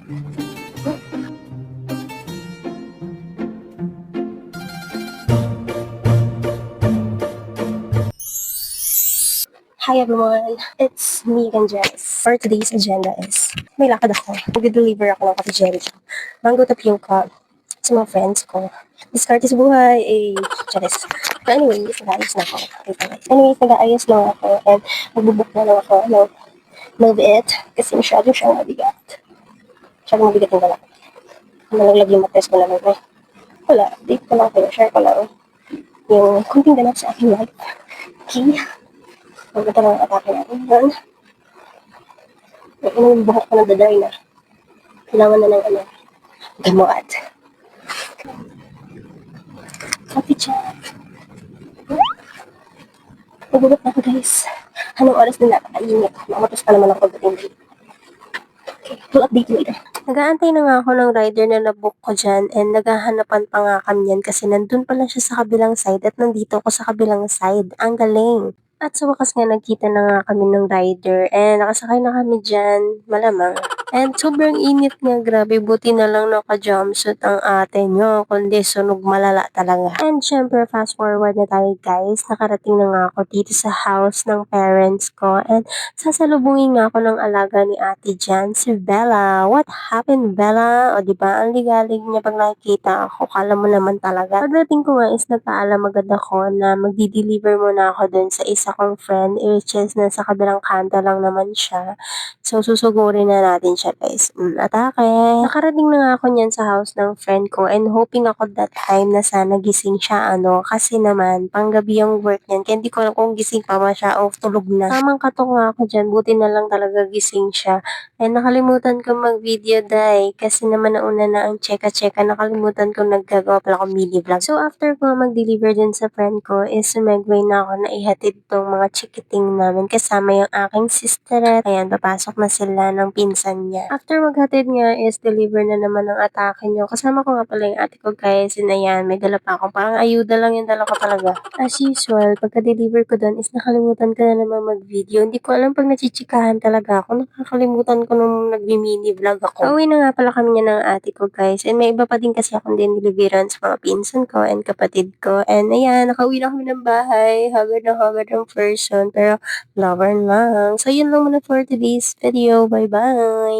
Hi everyone, it's me again, Jess. For today's agenda is, may lakad ako. Mag-deliver ako ng Coffee Jelly, mango tapioca sa mga friends ko. Diskarte sa buhay, Charis. But anyways, nag-aayos na ako. Nag-aayos lang ako and magbubook na lang ako ng Move It kasi masyado siyang mabigat. Masyado mabigat yung dala. Nalaglag yung matres ko na lang. Wala, date ko lang kayo. Share ko lang yung kunting ganap sa aking life. Okay? Maganda lang ang atake natin. Yan. Yung buhok ko nagda-dry na. Kailangan na ng gamot. Coffee chat. Nagulat na ako guys. Anong oras na napakainit? Mamatos pa naman ako pagdating dito. Okay, we'll update you later. Nag-aantay na nga ako ng rider na nabook ko dyan and naghahanapan pa nga kami yan kasi nandun pala siya sa kabilang side at nandito ako sa kabilang side. Ang galing! At sa wakas nga nagkita na nga kami ng rider and nakasakay na kami dyan, malamang. And sobrang init nga, grabe, buti na lang naka-jumpsuit ang ate nyo, kundi sunog malala talaga. And syempre, fast forward na tayo guys, nakarating na nga ako dito sa house ng parents ko and sasalubungin nga ako ng alaga ni ate dyan, si Bella. What happened, Bella? O diba, ang ligalig niya pag nakikita ako, kala mo naman talaga. Pagdating ko nga is nagpaalam agad ako na magdi-deliver muna ako dun sa isa kong friend, which is nasa kabilang kanto lang naman siya. So, susugurin na natin siya, guys. Atake! Nakarating na nga ako niyan sa house ng friend ko and hoping ako that time na sana gising siya, kasi naman, panggabi yung work niyan. Kaya hindi ko alam kung gising pa ba siya o tulog na. Tamang katok nga ako dyan, buti na lang talaga gising siya. And nakalimutan ko mag-video day kasi naman nauna na ang cheka-cheka. Nakalimutan ko naggagawa pala ako mini vlog. So, after ko mag-deliver dun sa friend ko, is sumegway na ako na ihatid tong mga chikiting namin kasama yung aking sister. Ayan, papasok na sila ng pinsan niya. After maghatid nga is deliver na naman ng atake niyo. Kasama ko nga pala yung ate ko guys. And ayan, may dala pa ako. Parang ayuda lang yung dala ko talaga. As usual, pagka-deliver ko dun is nakalimutan ko na naman mag-video. Hindi ko alam pag nachichikahan talaga ako. Nakakalimutan ko nung nag-mini vlog ako. Pauwi na nga pala kami niya ng ate ko guys. And may iba pa din kasi akong din deliveran sa mga pinsan ko and kapatid ko. And ayan, nakauwi na kami ng bahay. Hagad na hagad ang person. Pero lover lang. So, yun lang muna for today's video. Bye-bye!